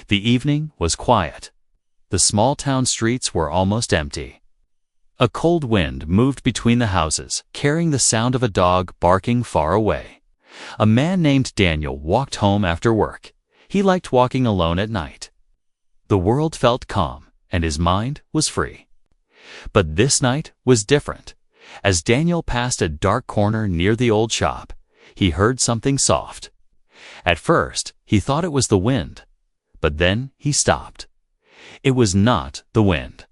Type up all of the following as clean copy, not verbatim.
The evening was quiet. The small town streets were almost empty. A cold wind moved between the houses, carrying the sound of a dog barking far away. A man named Daniel walked home after work. He liked walking alone at night. The world felt calm, and his mind was free. But this night was different. As Daniel passed a dark corner near the old shop, he heard something soft. At first, he thought it was the wind, but then he stopped. It was not the wind.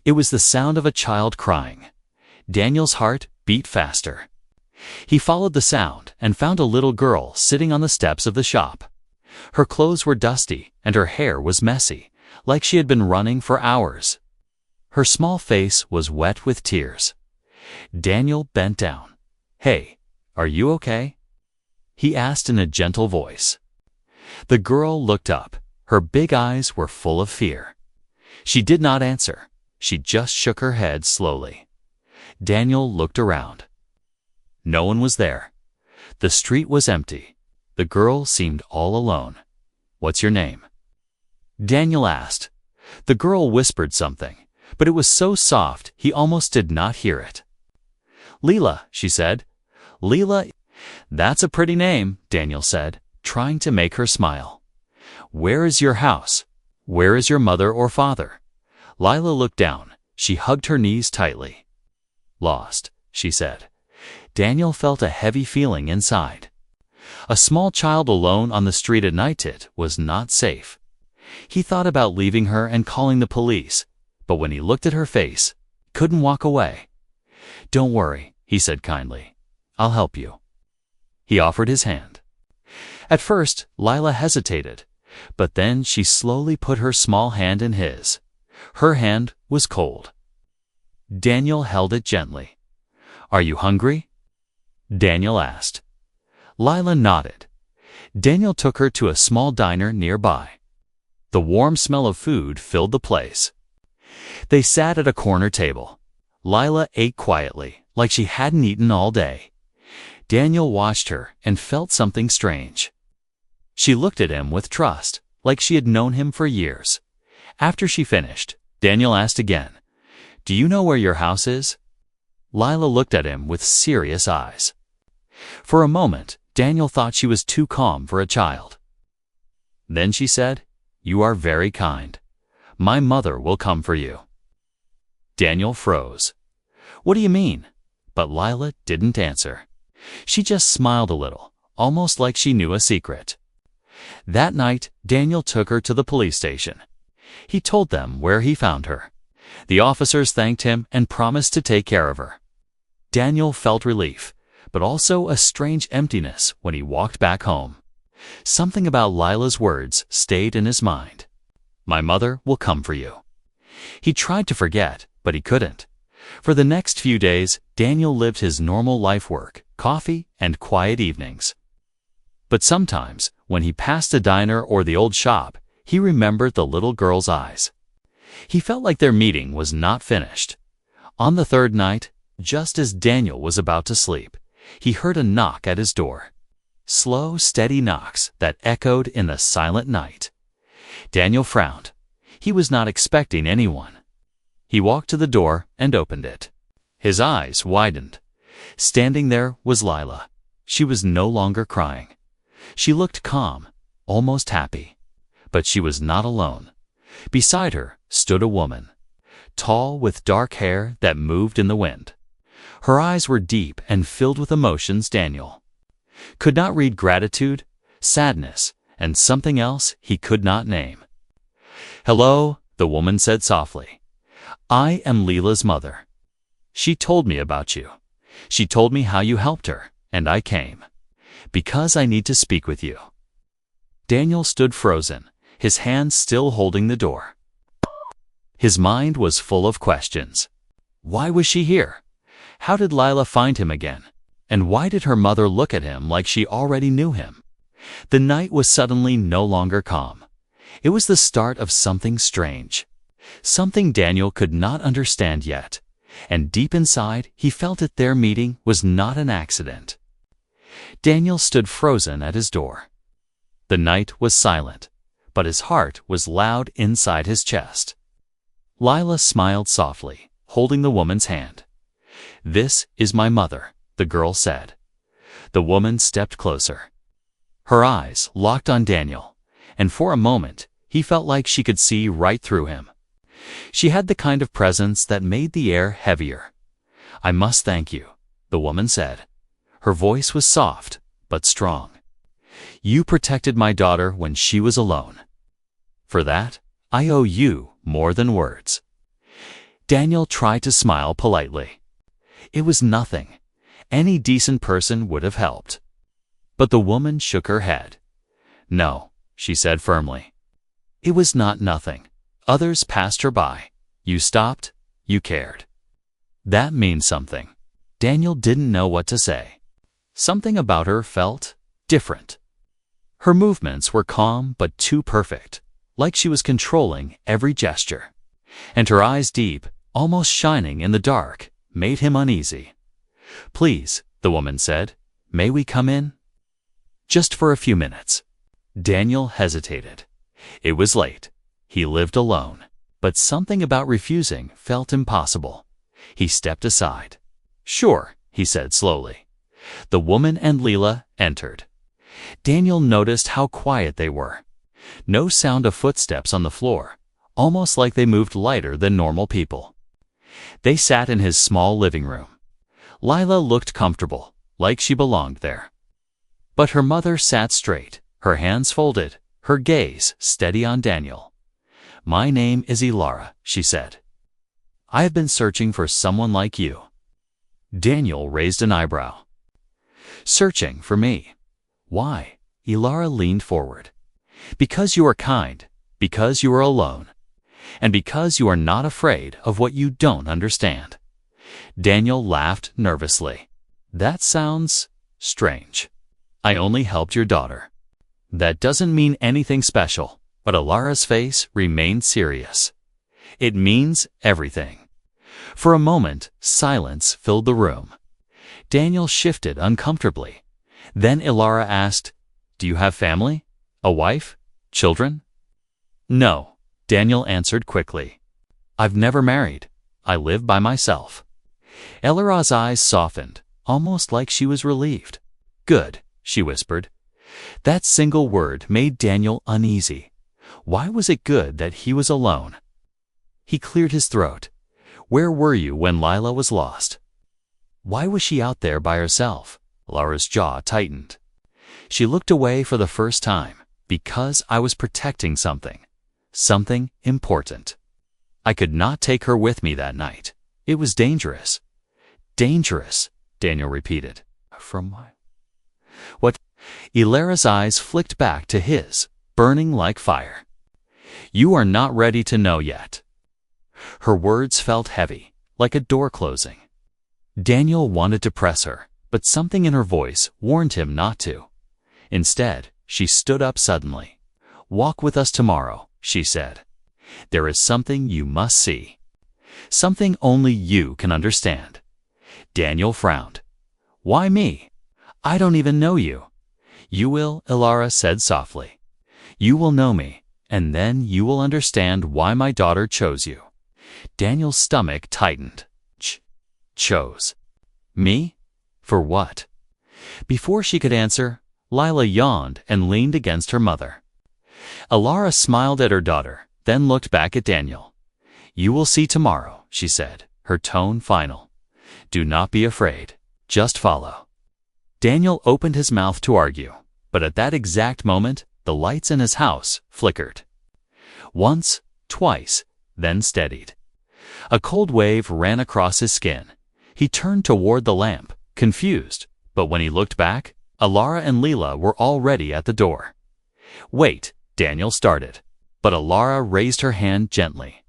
It was the sound of a child crying. Daniel's heart beat faster. He followed the sound and found a little girl sitting on the steps of the shop. Her clothes were dusty and her hair was messy, like she had been running for hours. Her small face was wet with tears. Daniel bent down. "Hey, are you okay?" he asked in a gentle voice. The girl looked up. Her big eyes were full of fear. She did not answer. She just shook her head slowly. Daniel looked around. No one was there. The street was empty. The girl seemed all alone. "What's your name?" Daniel asked. The girl whispered something, but it was so soft he almost did not hear it. "Leela," she said. "Leela." "That's a pretty name," Daniel said, trying to make her smile. "Where is your house? Where is your mother or father?" Lila looked down. She hugged her knees tightly. "Lost," she said. Daniel felt a heavy feeling inside. A small child alone on the street at night, it was not safe. He thought about leaving her and calling the police, but when he looked at her face, he couldn't walk away. "Don't worry," he said kindly. "I'll help you." He offered his hand. At first, Lila hesitated, but then she slowly put her small hand in his. Her hand was cold. Daniel held it gently. "Are you hungry?" Daniel asked. Lila nodded. Daniel took her to a small diner nearby. The warm smell of food filled the place. They sat at a corner table. Lila ate quietly, like she hadn't eaten all day. Daniel watched her and felt something strange. She looked at him with trust, like she had known him for years. After she finished, Daniel asked again, "Do you know where your house is?" Lila looked at him with serious eyes. For a moment, Daniel thought she was too calm for a child. Then she said, "You are very kind. My mother will come for you." Daniel froze. "What do you mean?" But Lila didn't answer. She just smiled a little, almost like she knew a secret. That night, Daniel took her to the police station. He told them where he found her. The officers thanked him and promised to take care of her. Daniel felt relief, but also a strange emptiness when he walked back home. Something about Lila's words stayed in his mind. "My mother will come for you." He tried to forget, but he couldn't. For the next few days, Daniel lived his normal life, work, coffee, and quiet evenings. But sometimes, when he passed a diner or the old shop, he remembered the little girl's eyes. He felt like their meeting was not finished. On the third night, just as Daniel was about to sleep, he heard a knock at his door. Slow, steady knocks that echoed in the silent night. Daniel frowned. He was not expecting anyone. He walked to the door and opened it. His eyes widened. Standing there was Lila. She was no longer crying. She looked calm, almost happy. But she was not alone. Beside her stood a woman, tall with dark hair that moved in the wind. Her eyes were deep and filled with emotions Daniel could not read: gratitude, sadness, and something else he could not name. "Hello," the woman said softly. "I am Leela's mother. She told me about you. She told me how you helped her, and I came. Because I need to speak with you." Daniel stood frozen, his hands still holding the door. His mind was full of questions. Why was she here? How did Lila find him again? And why did her mother look at him like she already knew him? The night was suddenly no longer calm. It was the start of something strange. Something Daniel could not understand yet. And deep inside, he felt that their meeting was not an accident. Daniel stood frozen at his door. The night was silent, but his heart was loud inside his chest. Lila smiled softly, holding the woman's hand. "This is my mother," the girl said. The woman stepped closer. Her eyes locked on Daniel, and for a moment he felt like she could see right through him. She had the kind of presence that made the air heavier. "I must thank you," the woman said. Her voice was soft, but strong. "You protected my daughter when she was alone. For that, I owe you more than words." Daniel tried to smile politely. It was nothing. Any decent person would have helped. But the woman shook her head. "No," she said firmly. "It was not nothing. Others passed her by. You stopped. You cared." That means something. Daniel didn't know what to say. Something about her felt different. Her movements were calm but too perfect, like she was controlling every gesture. And her eyes, deep, almost shining in the dark, made him uneasy. "Please," the woman said, "may we come in?" "Just for a few minutes." Daniel hesitated. It was late. He lived alone, but something about refusing felt impossible. He stepped aside. "Sure," he said slowly. The woman and Lila entered. Daniel noticed how quiet they were. No sound of footsteps on the floor, almost like they moved lighter than normal people. They sat in his small living room. Lila looked comfortable, like she belonged there. But her mother sat straight, her hands folded, her gaze steady on Daniel. "My name is Ilara," she said. "I have been searching for someone like you." Daniel raised an eyebrow. "Searching for me? Why?" Ilara leaned forward. "Because you are kind, because you are alone, and because you are not afraid of what you don't understand." Daniel laughed nervously. "That sounds strange. I only helped your daughter." "That doesn't mean anything special," but Ilara's face remained serious. "It means everything." For a moment, silence filled the room. Daniel shifted uncomfortably. Then Ilara asked, "Do you have family? A wife? Children?" "No," Daniel answered quickly. "I've never married. I live by myself." Ilara's eyes softened, almost like she was relieved. "Good," she whispered. That single word made Daniel uneasy. Why was it good that he was alone? He cleared his throat. "Where were you when Lila was lost?" "Why was she out there by herself?" Ilara's jaw tightened. "She looked away for the first time, because I was protecting something important. I could not take her with me that night. It was dangerous." "Dangerous," Daniel repeated. "From what?" Ilara's eyes flicked back to his, burning like fire. "You are not ready to know yet." Her words felt heavy, like a door closing. Daniel wanted to press her, but something in her voice warned him not to. Instead, she stood up suddenly. "Walk with us tomorrow," she said. "There is something you must see. Something only you can understand." Daniel frowned. "Why me? I don't even know you." "You will," Ilara said softly. "You will know me, and then you will understand why my daughter chose you." Daniel's stomach tightened. Chose? Me? For what? Before she could answer, Lila yawned and leaned against her mother. Ilara smiled at her daughter, then looked back at Daniel. "You will see tomorrow," she said, her tone final. "Do not be afraid. Just follow." Daniel opened his mouth to argue, but at that exact moment, the lights in his house flickered. Once, twice, then steadied. A cold wave ran across his skin. He turned toward the lamp, confused, but when he looked back, Ilara and Lila were already at the door. "Wait," Daniel started, but Ilara raised her hand gently.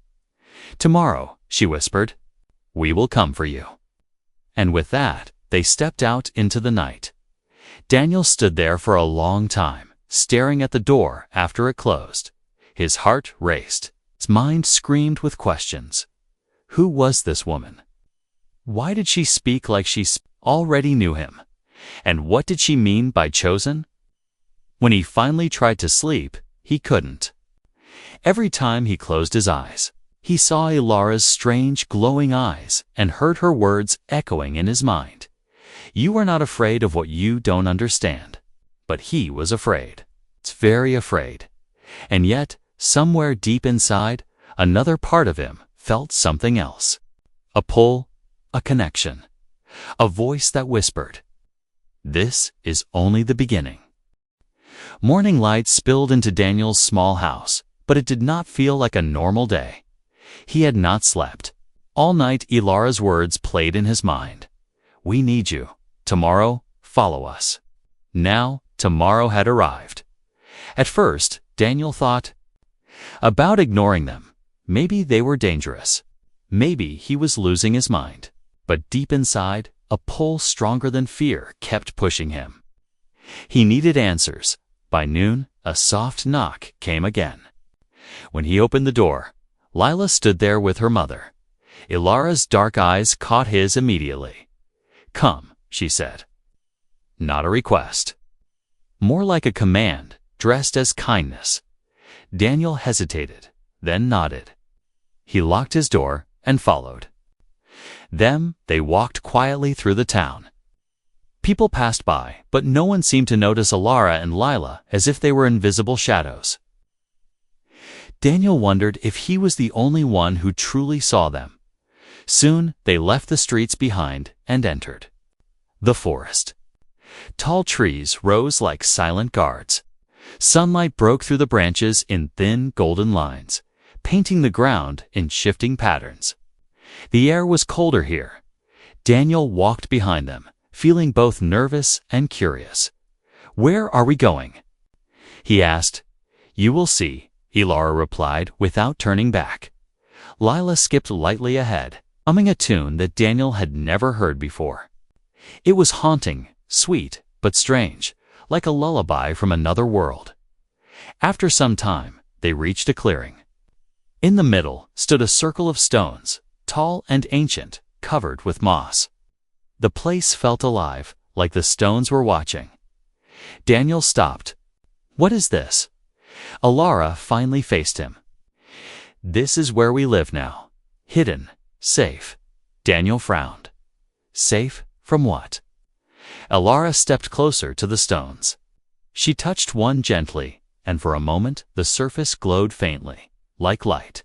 "Tomorrow," she whispered, "we will come for you." And with that, they stepped out into the night. Daniel stood there for a long time, staring at the door after it closed. His heart raced. His mind screamed with questions. Who was this woman? Why did she speak like she already knew him? And what did she mean by chosen? When he finally tried to sleep, he couldn't. Every time he closed his eyes, he saw Ilara's strange, glowing eyes and heard her words echoing in his mind. You are not afraid of what you don't understand. But he was afraid. It's very afraid. And yet, somewhere deep inside, another part of him felt something else. A pull, a connection, a voice that whispered, "This is only the beginning." Morning light spilled into Daniel's small house, but it did not feel like a normal day. He had not slept. All night Ilara's words played in his mind. "We need you. Tomorrow, follow us." Now, tomorrow had arrived. At first, Daniel thought about ignoring them. Maybe they were dangerous. Maybe he was losing his mind. But deep inside, a pull stronger than fear kept pushing him. He needed answers. By noon, a soft knock came again. When he opened the door, Lila stood there with her mother. Ilara's dark eyes caught his immediately. "Come," she said. Not a request. More like a command, dressed as kindness. Daniel hesitated, then nodded. He locked his door and followed. Then they walked quietly through the town. People passed by, but no one seemed to notice Ilara and Lila, as if they were invisible shadows. Daniel wondered if he was the only one who truly saw them. Soon they left the streets behind and entered the forest. Tall trees rose like silent guards. Sunlight broke through the branches in thin golden lines, painting the ground in shifting patterns. The air was colder here. Daniel walked behind them, feeling both nervous and curious. "Where are we going?" he asked. "You will see," Ilara replied without turning back. Lila skipped lightly ahead, humming a tune that Daniel had never heard before. It was haunting, sweet, but strange, like a lullaby from another world. After some time, they reached a clearing. In the middle stood a circle of stones, tall and ancient, covered with moss. The place felt alive, like the stones were watching. Daniel stopped. "What is this?" Ilara finally faced him. "This is where we live now. Hidden, safe." Daniel frowned. "Safe from what?" Ilara stepped closer to the stones. She touched one gently, and for a moment the surface glowed faintly, like light.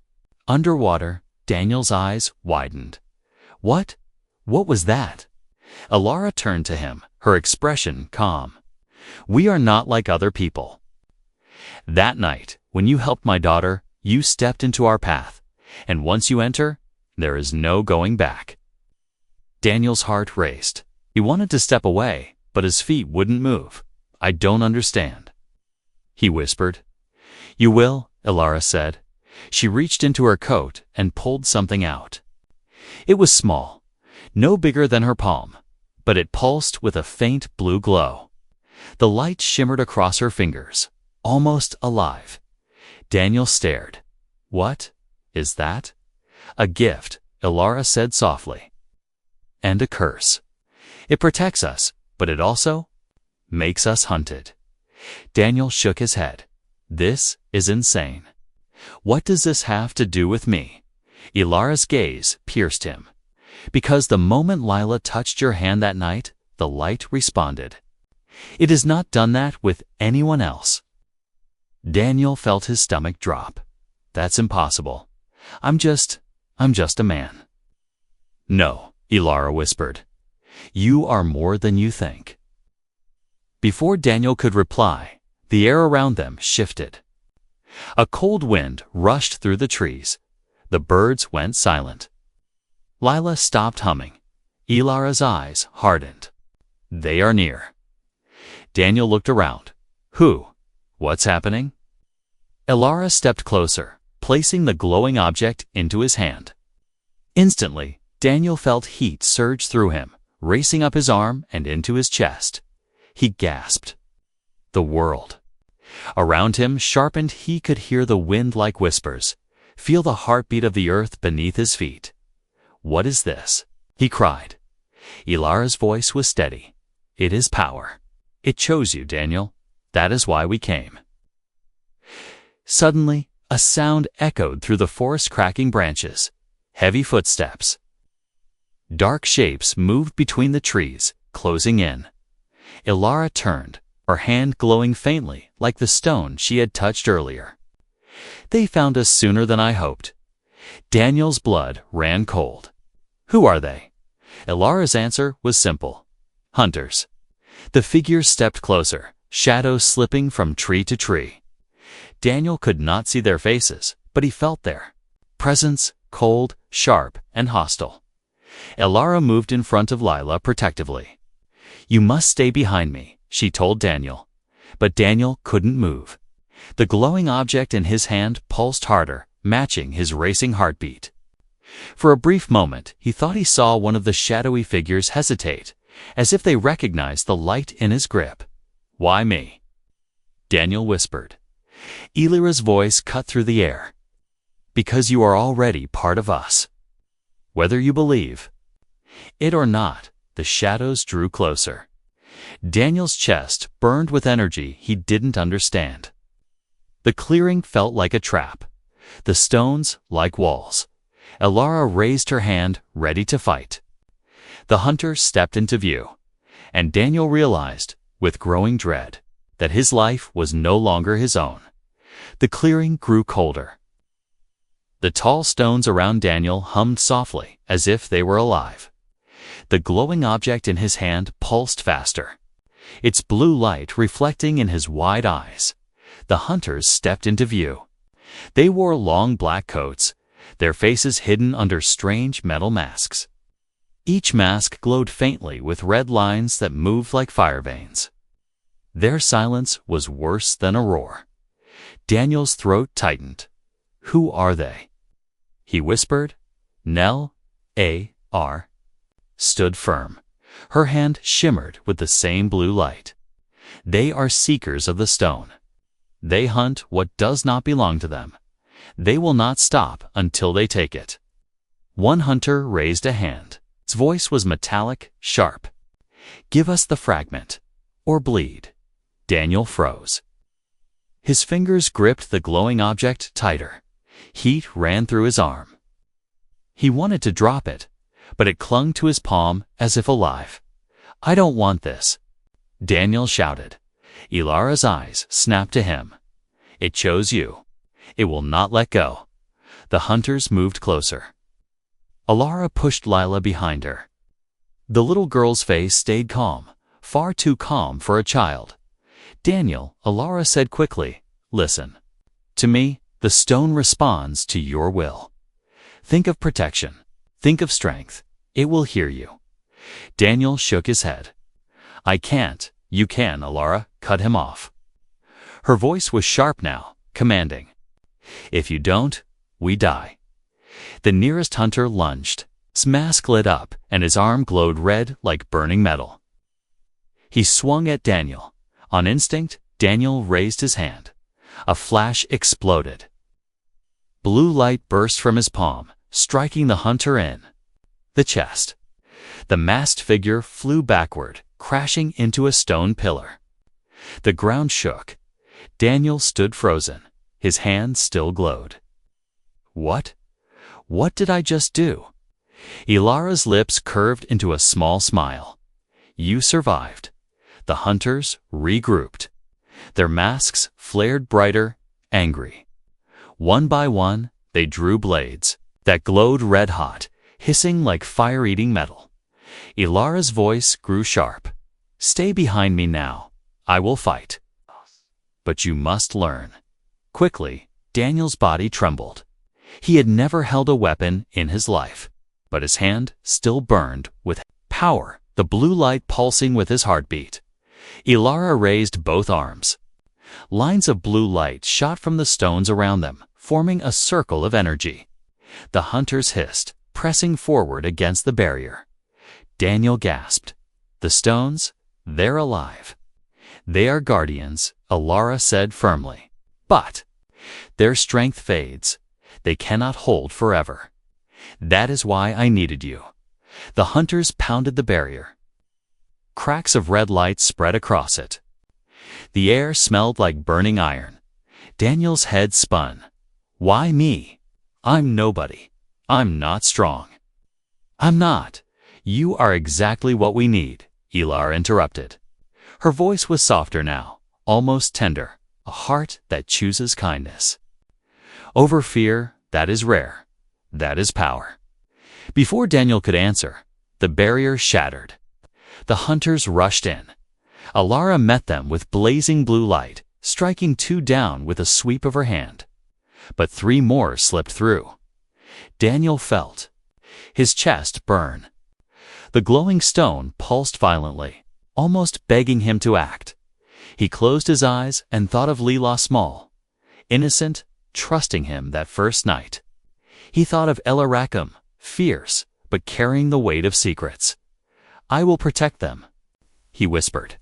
Underwater, Daniel's eyes widened. What was that?" Ilara turned to him, her expression calm. "We are not like other people. That night, when you helped my daughter, you stepped into our path, and once you enter, there is no going back." Daniel's heart raced. He wanted to step away, but his feet wouldn't move. "I don't understand," he whispered. "You will," Ilara said. She reached into her coat and pulled something out. It was small, no bigger than her palm, but it pulsed with a faint blue glow. The light shimmered across her fingers, almost alive. Daniel stared. "What is that?" "A gift," Ilara said softly. "And a curse. It protects us, but it also makes us hunted." Daniel shook his head. "This is insane. What does this have to do with me?" Ilara's gaze pierced him. "Because the moment Lila touched your hand that night, the light responded. It has not done that with anyone else." Daniel felt his stomach drop. "That's impossible. I'm just a man." "No," Ilara whispered. "You are more than you think." Before Daniel could reply, the air around them shifted. A cold wind rushed through the trees. The birds went silent. Lila stopped humming. Ilara's eyes hardened. "They are near." Daniel looked around. "Who? What's happening?" Ilara stepped closer, placing the glowing object into his hand. Instantly, Daniel felt heat surge through him, racing up his arm and into his chest. He gasped. The world. Around him, sharpened, he could hear the wind like whispers, feel the heartbeat of the earth beneath his feet. "What is this?" he cried. Ilara's voice was steady. "It is power. It chose you, Daniel. That is why we came." Suddenly, A sound echoed through the forest, cracking branches. Heavy footsteps. Dark shapes moved between the trees, closing in. Ilara turned, her hand glowing faintly like the stone she had touched earlier. They found us sooner than I hoped. Daniel's blood ran cold. Who are they? Ilara's answer was simple. Hunters. The figures stepped closer, shadows slipping from tree to tree. Daniel could not see their faces, but he felt their presence, cold, sharp, and hostile. Ilara moved in front of Lila protectively. You must stay behind me, she told Daniel. But Daniel couldn't move. The glowing object in his hand pulsed harder, matching his racing heartbeat. For a brief moment, he thought he saw one of the shadowy figures hesitate, as if they recognized the light in his grip. Why me? Daniel whispered. Ilira's voice cut through the air. Because you are already part of us. Whether you believe it or not, the shadows drew closer. Daniel's chest burned with energy he didn't understand. The clearing felt like a trap, the stones like walls. Ilara raised her hand, ready to fight. The hunter stepped into view, and Daniel realized, with growing dread, that his life was no longer his own. The clearing grew colder. The tall stones around Daniel hummed softly, as if they were alive. The glowing object in his hand pulsed faster, its blue light reflecting in his wide eyes. The hunters stepped into view. They wore long black coats, their faces hidden under strange metal masks. Each mask glowed faintly with red lines that moved like fire veins. Their silence was worse than a roar. Daniel's throat tightened. Who are they? He whispered. Nell, A.R. stood firm. Her hand shimmered with the same blue light. They are seekers of the stone. They hunt what does not belong to them. They will not stop until they take it. One hunter raised a hand. His voice was metallic, sharp. Give us the fragment, or bleed. Daniel froze. His fingers gripped the glowing object tighter. Heat ran through his arm. He wanted to drop it, but it clung to his palm as if alive. I don't want this, Daniel shouted. Ilara's eyes snapped to him. It chose you. It will not let go. The hunters moved closer. Ilara pushed Lila behind her. The little girl's face stayed calm, far too calm for a child. Daniel, Ilara said quickly, listen. To me, the stone responds to your will. Think of protection. Think of strength. It will hear you. Daniel shook his head. I can't. You can, Ilara, cut him off. Her voice was sharp now, commanding. If you don't, we die. The nearest hunter lunged. His mask lit up, and his arm glowed red like burning metal. He swung at Daniel. On instinct, Daniel raised his hand. A flash exploded. Blue light burst from his palm, striking the hunter in the chest. The masked figure flew backward, crashing into a stone pillar. The ground shook. Daniel stood frozen. His hand still glowed. What? What did I just do? Ilara's lips curved into a small smile. You survived. The hunters regrouped. Their masks flared brighter, angry. One by one, they drew blades that glowed red-hot, hissing like fire-eating metal. Ilara's voice grew sharp. Stay behind me now. I will fight. But you must learn. Quickly, Daniel's body trembled. He had never held a weapon in his life, but his hand still burned with power, the blue light pulsing with his heartbeat. Ilara raised both arms. Lines of blue light shot from the stones around them, forming a circle of energy. The hunters hissed, pressing forward against the barrier. Daniel gasped. The stones, they're alive. They are guardians, Ilara said firmly. But their strength fades. They cannot hold forever. That is why I needed you. The hunters pounded the barrier. Cracks of red light spread across it. The air smelled like burning iron. Daniel's head spun. Why me? I'm nobody. I'm not strong. I'm not. You are exactly what we need, Elar interrupted. Her voice was softer now, almost tender, a heart that chooses kindness. Over fear, that is rare. That is power. Before Daniel could answer, the barrier shattered. The hunters rushed in. Alara met them with blazing blue light, striking 2 down with a sweep of her hand. But 3 more slipped through. Daniel felt his chest burn. The glowing stone pulsed violently, almost begging him to act. He closed his eyes and thought of Leela Small, innocent, trusting him that first night. He thought of Ella Rackham, fierce, but carrying the weight of secrets. I will protect them, he whispered.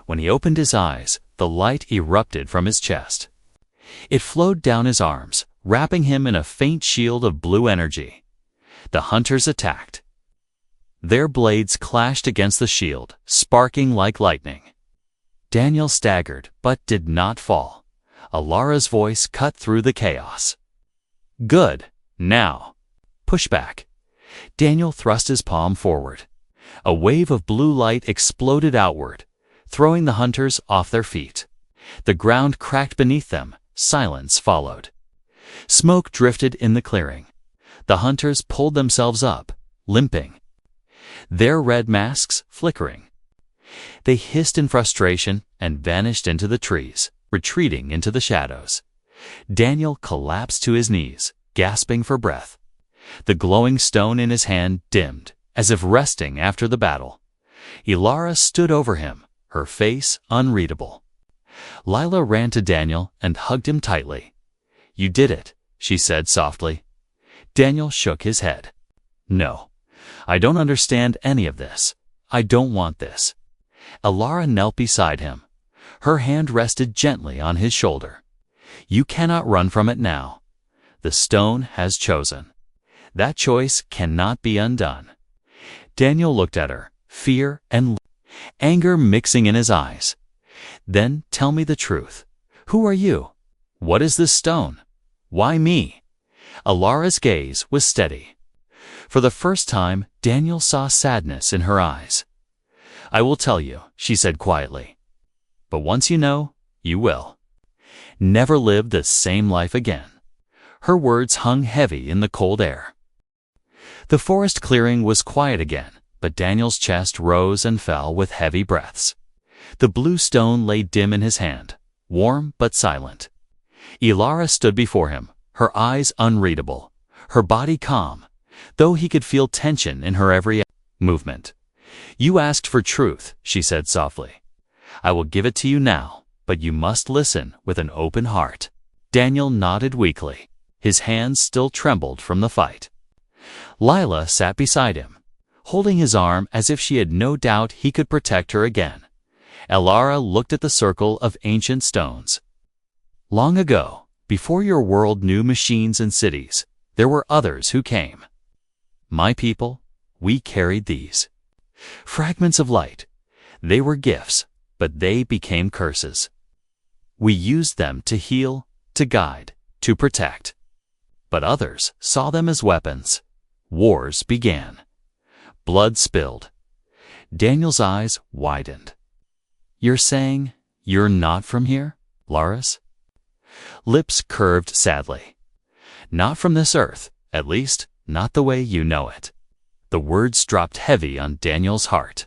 When he opened his eyes, the light erupted from his chest. It flowed down his arms, wrapping him in a faint shield of blue energy. The hunters attacked. Their blades clashed against the shield, sparking like lightning. Daniel staggered, but did not fall. Alara's voice cut through the chaos. Good. Now. Push back. Daniel thrust his palm forward. A wave of blue light exploded outward, throwing the hunters off their feet. The ground cracked beneath them. Silence followed. Smoke drifted in the clearing. The hunters pulled themselves up, limping, their red masks flickering. They hissed in frustration and vanished into the trees, retreating into the shadows. Daniel collapsed to his knees, gasping for breath. The glowing stone in his hand dimmed, as if resting after the battle. Elara stood over him, her face unreadable. Lila ran to Daniel and hugged him tightly. You did it, she said softly. Daniel shook his head. No, I don't understand any of this. I don't want this. Elara knelt beside him. Her hand rested gently on his shoulder. You cannot run from it now. The stone has chosen. That choice cannot be undone. Daniel looked at her, fear and anger mixing in his eyes. Then tell me the truth. Who are you? What is this stone? Why me? Alara's gaze was steady. For the first time, Daniel saw sadness in her eyes. I will tell you, she said quietly. But once you know, you will. Never live the same life again. Her words hung heavy in the cold air. The forest clearing was quiet again, but Daniel's chest rose and fell with heavy breaths. The blue stone lay dim in his hand, warm but silent. Elara stood before him, her eyes unreadable, her body calm, though he could feel tension in her every movement. You asked for truth, she said softly. I will give it to you now, but you must listen with an open heart. Daniel nodded weakly. His hands still trembled from the fight. Lila sat beside him, holding his arm as if she had no doubt he could protect her again. Elara looked at the circle of ancient stones. Long ago, before your world knew machines and cities, there were others who came. My people, we carried these. Fragments of light. They were gifts, but they became curses. We used them to heal, to guide, to protect. But others saw them as weapons. Wars began. Blood spilled. Daniel's eyes widened. You're saying you're not from here, Laris? Lips curved sadly. Not from this earth, at least, not the way you know it. The words dropped heavy on Daniel's heart.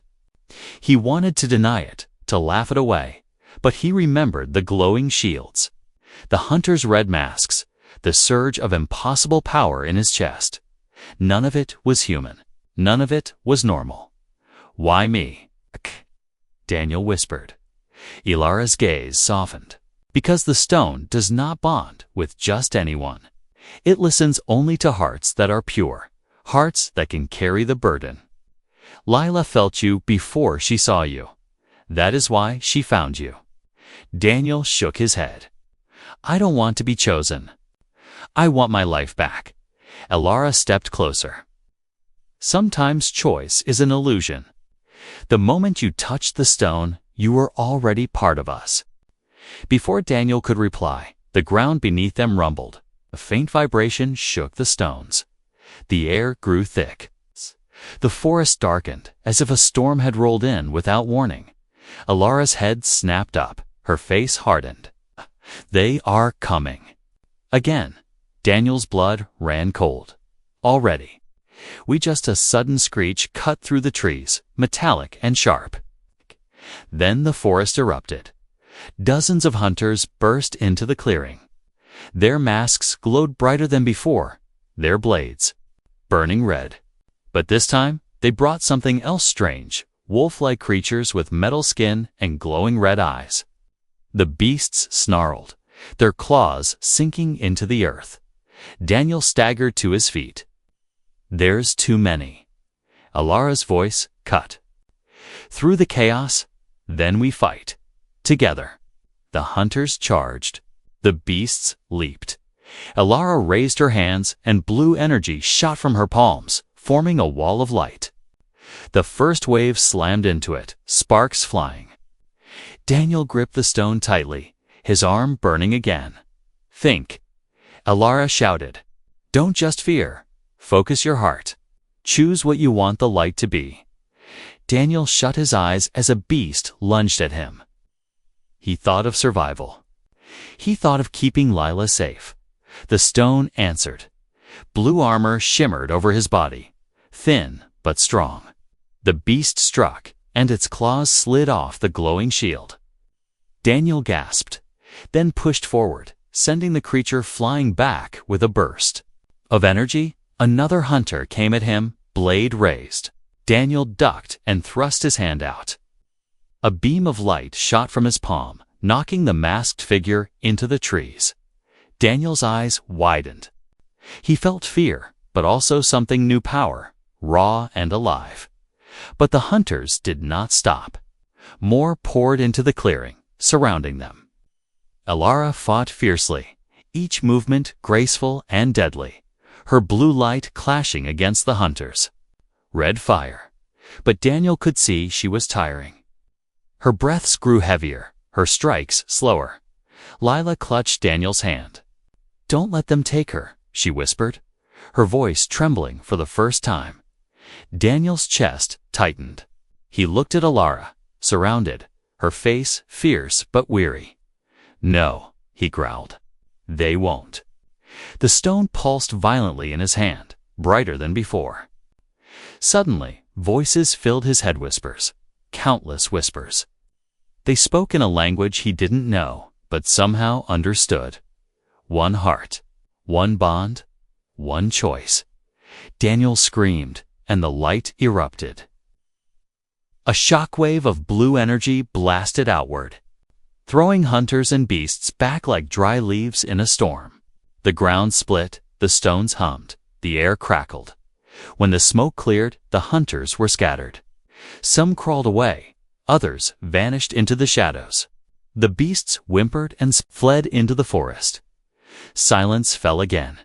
He wanted to deny it, to laugh it away, but he remembered the glowing shields, the hunter's red masks, the surge of impossible power in his chest. None of it was human. None of it was normal. Why me? Daniel whispered. Elara's gaze softened. Because the stone does not bond with just anyone. It listens only to hearts that are pure, hearts that can carry the burden. Lila felt you before she saw you. That is why she found you. Daniel shook his head. I don't want to be chosen. I want my life back. Elara stepped closer. Sometimes choice is an illusion. The moment you touched the stone, you were already part of us. Before Daniel could reply, the ground beneath them rumbled. A faint vibration shook the stones. The air grew thick. The forest darkened, as if a storm had rolled in without warning. Alara's head snapped up, her face hardened. They are coming. Again, Daniel's blood ran cold. Already. Just a sudden screech cut through the trees, metallic and sharp. Then the forest erupted. Dozens of hunters burst into the clearing. Their masks glowed brighter than before, their blades burning red. But this time, they brought something else strange, wolf-like creatures with metal skin and glowing red eyes. The beasts snarled, their claws sinking into the earth. Daniel staggered to his feet. There's too many. Alara's voice cut. Through the chaos, then we fight. Together. The hunters charged. The beasts leaped. Alara raised her hands and blue energy shot from her palms, forming a wall of light. The first wave slammed into it, sparks flying. Daniel gripped the stone tightly, his arm burning again. Think. Alara shouted. Don't just fear. Focus your heart. Choose what you want the light to be. Daniel shut his eyes as a beast lunged at him. He thought of survival. He thought of keeping Lila safe. The stone answered. Blue armor shimmered over his body, thin but strong. The beast struck, and its claws slid off the glowing shield. Daniel gasped, then pushed forward, sending the creature flying back with a burst of energy. Another hunter came at him, blade raised. Daniel ducked and thrust his hand out. A beam of light shot from his palm, knocking the masked figure into the trees. Daniel's eyes widened. He felt fear, but also something new power, raw and alive. But the hunters did not stop. More poured into the clearing, surrounding them. Alara fought fiercely, each movement graceful and deadly, her blue light clashing against the hunters. Red fire. But Daniel could see she was tiring. Her breaths grew heavier, her strikes slower. Lila clutched Daniel's hand. Don't let them take her, she whispered, her voice trembling for the first time. Daniel's chest tightened. He looked at Alara, surrounded, her face fierce but weary. No, he growled. They won't. The stone pulsed violently in his hand, brighter than before. Suddenly, voices filled his head, whispers, countless whispers. They spoke in a language he didn't know, but somehow understood. One heart, one bond, one choice. Daniel screamed, and the light erupted. A shockwave of blue energy blasted outward, throwing hunters and beasts back like dry leaves in a storm. The ground split, the stones hummed, the air crackled. When the smoke cleared, the hunters were scattered. Some crawled away, others vanished into the shadows. The beasts whimpered and fled into the forest. Silence fell again.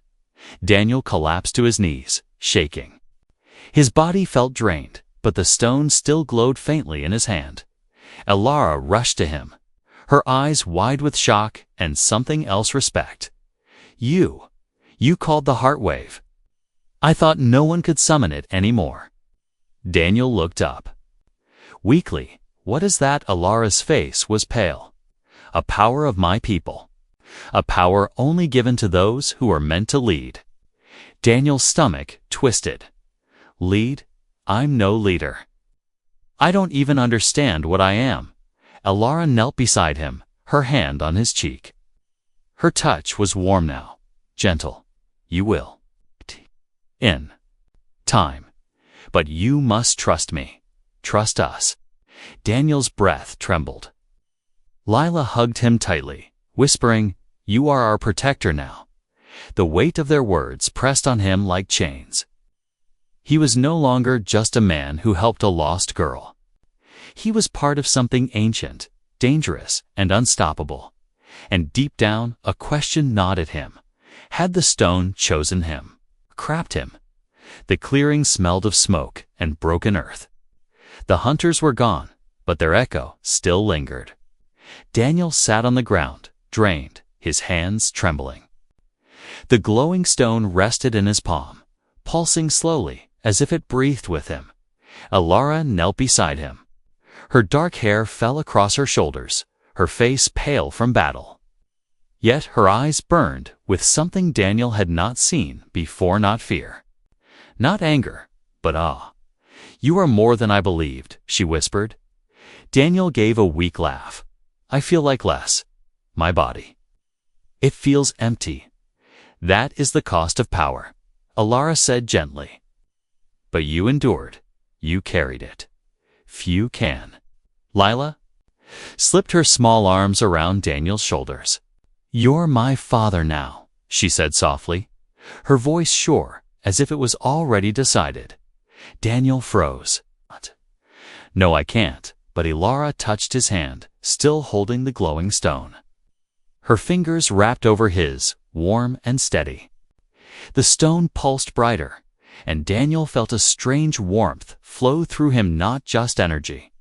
Daniel collapsed to his knees, shaking. His body felt drained, but the stone still glowed faintly in his hand. Alara rushed to him, her eyes wide with shock and something else respect. You called the heart wave. I thought no one could summon it anymore. Daniel looked up. Weakly, what is that? Alara's face was pale. A power of my people. A power only given to those who are meant to lead. Daniel's stomach twisted. Lead? I'm no leader. I don't even understand what I am. Alara knelt beside him, her hand on his cheek. Her touch was warm now, gentle. You will. In time. But you must trust me. Trust us. Daniel's breath trembled. Lila hugged him tightly, whispering, You are our protector now. The weight of their words pressed on him like chains. He was no longer just a man who helped a lost girl. He was part of something ancient, dangerous, and unstoppable. And deep down, a question gnawed at him. Had the stone chosen him? Trapped him? The clearing smelled of smoke and broken earth. The hunters were gone, but their echo still lingered. Daniel sat on the ground, drained, his hands trembling. The glowing stone rested in his palm, pulsing slowly as if it breathed with him. Ilara knelt beside him. Her dark hair fell across her shoulders, her face pale from battle. Yet her eyes burned with something Daniel had not seen before, not fear, not anger, but awe. "You are more than I believed," she whispered. Daniel gave a weak laugh. "I feel like less. My body. It feels empty." "That is the cost of power," Ilara said gently. "But you endured. You carried it. Few can." Lila slipped her small arms around Daniel's shoulders. "You're my father now," she said softly, her voice sure, as if it was already decided. Daniel froze. "No, I can't," but Ilara touched his hand, still holding the glowing stone. Her fingers wrapped over his, warm and steady. The stone pulsed brighter, and Daniel felt a strange warmth flow through him, not just energy,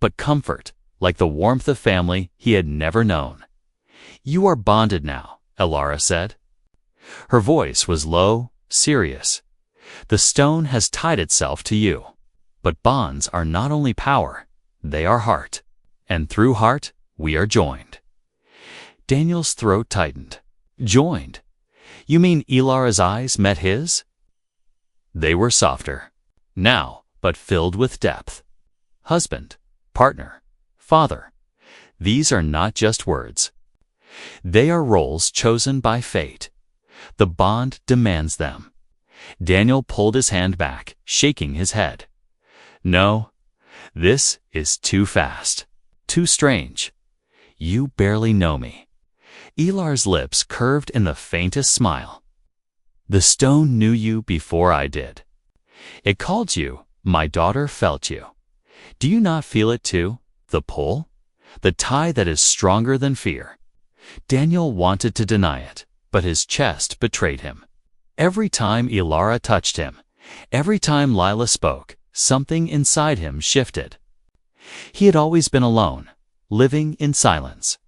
but comfort, like the warmth of family he had never known. "You are bonded now," Ilara said. Her voice was low, serious. "The stone has tied itself to you. But bonds are not only power, they are heart. And through heart, we are joined." Daniel's throat tightened. "Joined? You mean?" Ilara's eyes met his? They were softer now, but filled with depth. Husband, partner, father. These are not just words. They are roles chosen by fate. The bond demands them. Daniel pulled his hand back, shaking his head. "No, this is too fast, too strange. You barely know me." Ilar's lips curved in the faintest smile. "The stone knew you before I did. It called you, my daughter felt you. Do you not feel it too? The pull? The tie that is stronger than fear?" Daniel wanted to deny it, but his chest betrayed him. Every time Ilara touched him, every time Lila spoke, something inside him shifted. He had always been alone, living in silence.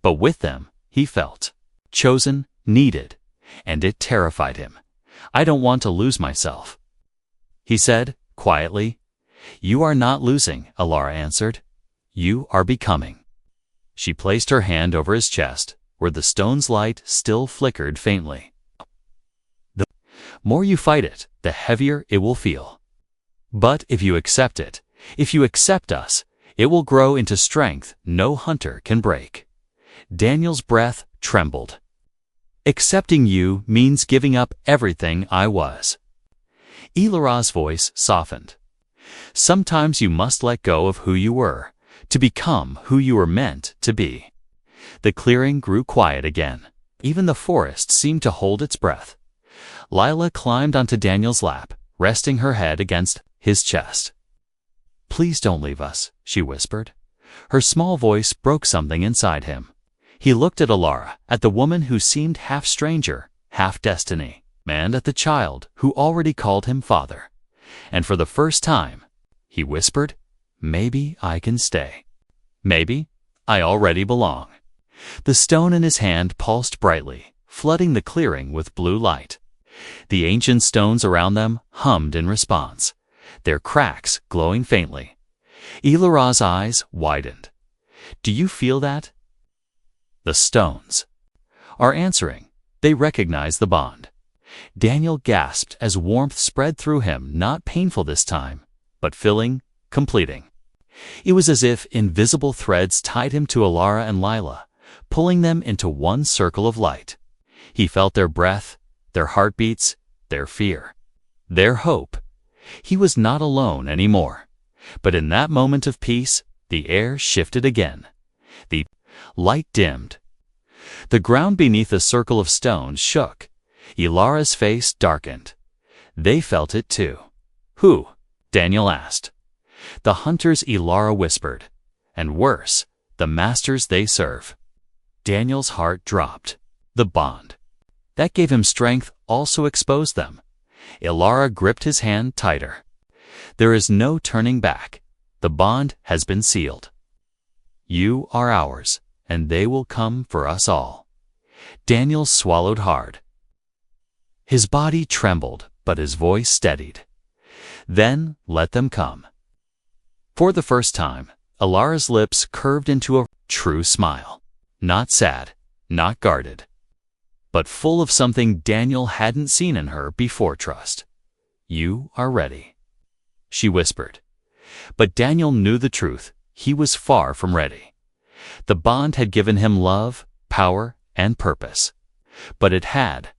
But with them, he felt chosen, needed, and it terrified him. "I don't want to lose myself," he said, quietly. "You are not losing," Ilara answered. "You are becoming." She placed her hand over his chest, where the stone's light still flickered faintly. "The more you fight it, the heavier it will feel. But if you accept it, if you accept us, it will grow into strength no hunter can break." Daniel's breath trembled. "Accepting you means giving up everything I was." Ilara's voice softened. "Sometimes you must let go of who you were, to become who you were meant to be." The clearing grew quiet again. Even the forest seemed to hold its breath. Lila climbed onto Daniel's lap, resting her head against his chest. "Please don't leave us," she whispered. Her small voice broke something inside him. He looked at Ilara, at the woman who seemed half stranger, half destiny, and at the child who already called him father. And for the first time, he whispered, "Maybe I can stay. Maybe I already belong." The stone in his hand pulsed brightly, flooding the clearing with blue light. The ancient stones around them hummed in response, their cracks glowing faintly. Ilara's eyes widened. "Do you feel that?" The stones are answering. They recognize the bond. Daniel gasped as warmth spread through him, not painful this time, but filling, completing. It was as if invisible threads tied him to Ilara and Lila, pulling them into one circle of light. He felt their breath, their heartbeats, their fear, their hope. He was not alone anymore. But in that moment of peace, the air shifted again. The light dimmed. The ground beneath the circle of stones shook. Ilara's face darkened. They felt it too. "Who?" Daniel asked. "The hunters," Ilara whispered. "And worse, the masters they serve." Daniel's heart dropped. The bond that gave him strength also exposed them. Ilara gripped his hand tighter. "There is no turning back. The bond has been sealed. You are ours, and they will come for us all." Daniel swallowed hard. His body trembled, but his voice steadied. Then let them come. For the first time, Ilara's lips curved into a true smile. Not sad, not guarded, but full of something Daniel hadn't seen in her before. Trust. You are ready, she whispered. But Daniel knew the truth. He was far from ready. The bond had given him love, power, and purpose. But it had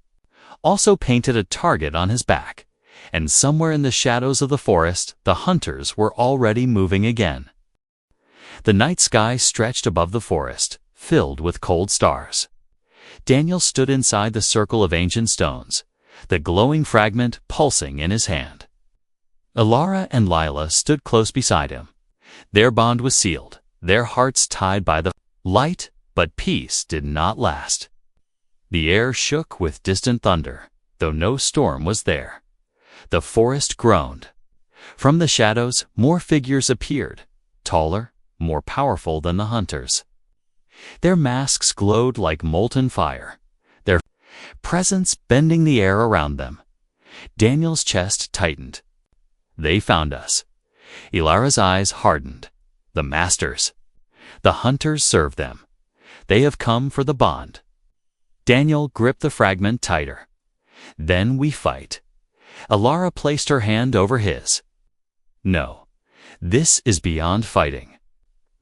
also painted a target on his back, and somewhere in the shadows of the forest, the hunters were already moving again. The night sky stretched above the forest, filled with cold stars. Daniel stood inside the circle of ancient stones, the glowing fragment pulsing in his hand. Ilara and Lila stood close beside him. Their bond was sealed, their hearts tied by the light, but peace did not last. The air shook with distant thunder, though no storm was there. The forest groaned. From the shadows, more figures appeared, taller, more powerful than the hunters. Their masks glowed like molten fire, their presence bending the air around them. Daniel's chest tightened. They found us. Ilara's eyes hardened. The masters. The hunters served them. They have come for the bond. Daniel gripped the fragment tighter. Then we fight. Ilara placed her hand over his. No, this is beyond fighting.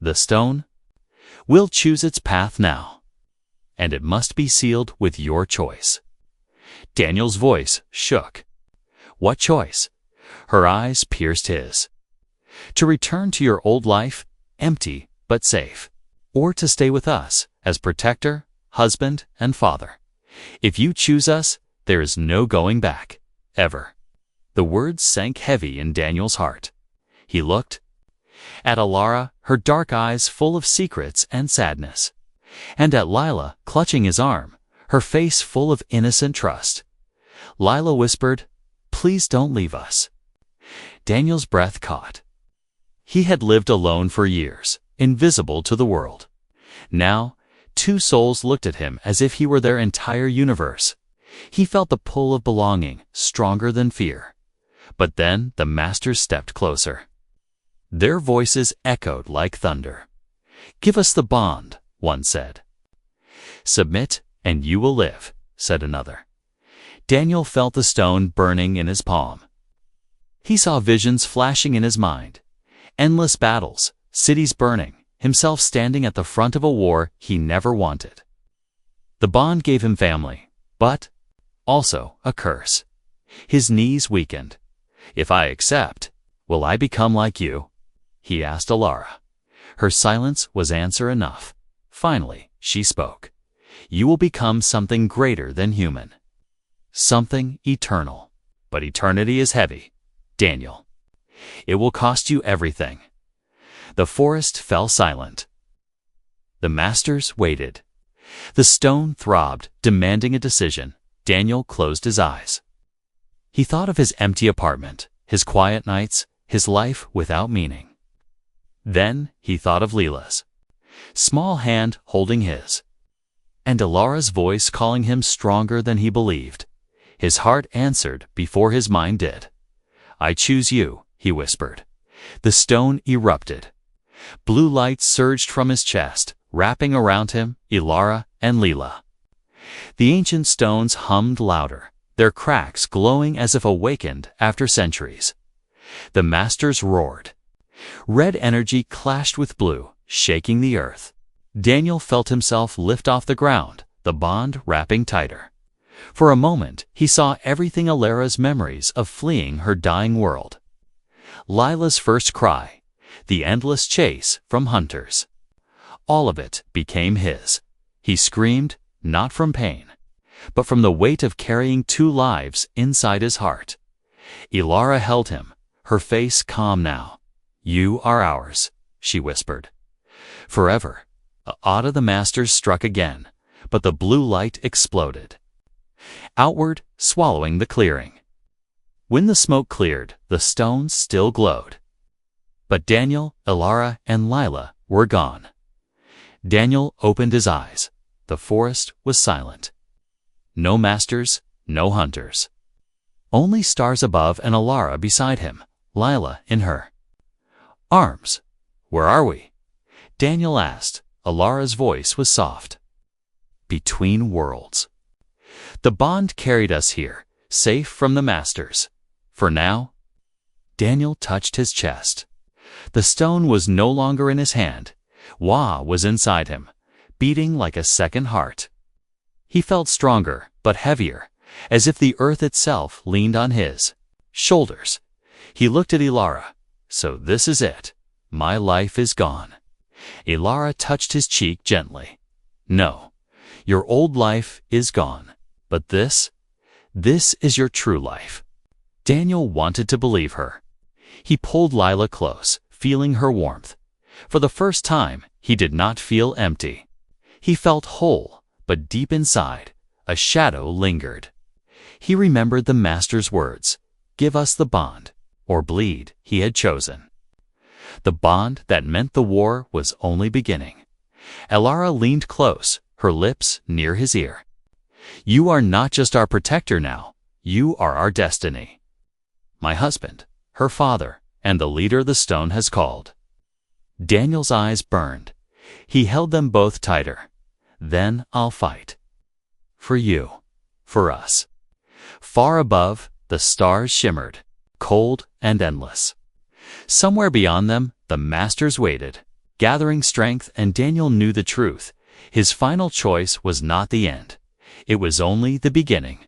The stone? We'll choose its path now. And it must be sealed with your choice. Daniel's voice shook. What choice? Her eyes pierced his. To return to your old life, empty but safe. Or to stay with us as protector, husband, and father. If you choose us, there is no going back, ever. The words sank heavy in Daniel's heart. He looked at Ilara, her dark eyes full of secrets and sadness, and at Lila, clutching his arm, her face full of innocent trust. Lila whispered, "Please don't leave us." Daniel's breath caught. He had lived alone for years, invisible to the world. Now, two souls looked at him as if he were their entire universe. He felt the pull of belonging, stronger than fear. But then the masters stepped closer. Their voices echoed like thunder. "Give us the bond," one said. "Submit, and you will live," said another. Daniel felt the stone burning in his palm. He saw visions flashing in his mind. Endless battles, cities burning, himself standing at the front of a war he never wanted. The bond gave him family, but also a curse. His knees weakened. "If I accept, will I become like you?" he asked Ilara. Her silence was answer enough. Finally, she spoke. "You will become something greater than human. Something eternal. But eternity is heavy, Daniel. It will cost you everything." The forest fell silent. The masters waited. The stone throbbed, demanding a decision. Daniel closed his eyes. He thought of his empty apartment, his quiet nights, his life without meaning. Then he thought of Lila's small hand holding his, and Ilara's voice calling him stronger than he believed. His heart answered before his mind did. "I choose you," he whispered. The stone erupted. Blue light surged from his chest, wrapping around him, Ilara and Lila. The ancient stones hummed louder, their cracks glowing as if awakened after centuries. The masters roared. Red energy clashed with blue, shaking the earth. Daniel felt himself lift off the ground, the bond wrapping tighter. For a moment, he saw everything Ilara's memories of fleeing her dying world. Lila's first cry, the endless chase from hunters. All of it became his. He screamed, not from pain, but from the weight of carrying two lives inside his heart. Ilara held him, her face calm now. "You are ours," she whispered. "Forever." Ada the masters struck again, but the blue light exploded. Outward, swallowing the clearing. When the smoke cleared, the stones still glowed. But Daniel, Ilara, and Lila were gone. Daniel opened his eyes. the forest was silent. No masters, no hunters. Only stars above and Alara beside him, Lila in her arms. "Where are we?" Daniel asked. Alara's voice was soft. "Between worlds. The bond carried us here, safe from the masters. For now." Daniel touched his chest. The stone was no longer in his hand. Wa was inside him, beating like a second heart. He felt stronger, but heavier, as if the earth itself leaned on his shoulders. He looked at Ilara. "So this is it. My life is gone." Ilara touched his cheek gently. "No, your old life is gone. But this is your true life." Daniel wanted to believe her. He pulled Lila close, feeling her warmth. For the first time, he did not feel empty. He felt whole, but deep inside, a shadow lingered. He remembered the master's words, "Give us the bond, or bleed," he had chosen. The bond that meant the war was only beginning. Alara leaned close, her lips near his ear. "You are not just our protector now, you are our destiny. My husband, her father, and the leader the stone has called." Daniel's eyes burned. He held them both tighter. "Then I'll fight. For you, for us." Far above, the stars shimmered, cold and endless. Somewhere beyond them, the masters waited, gathering strength, and Daniel knew the truth. His final choice was not the end. It was only the beginning.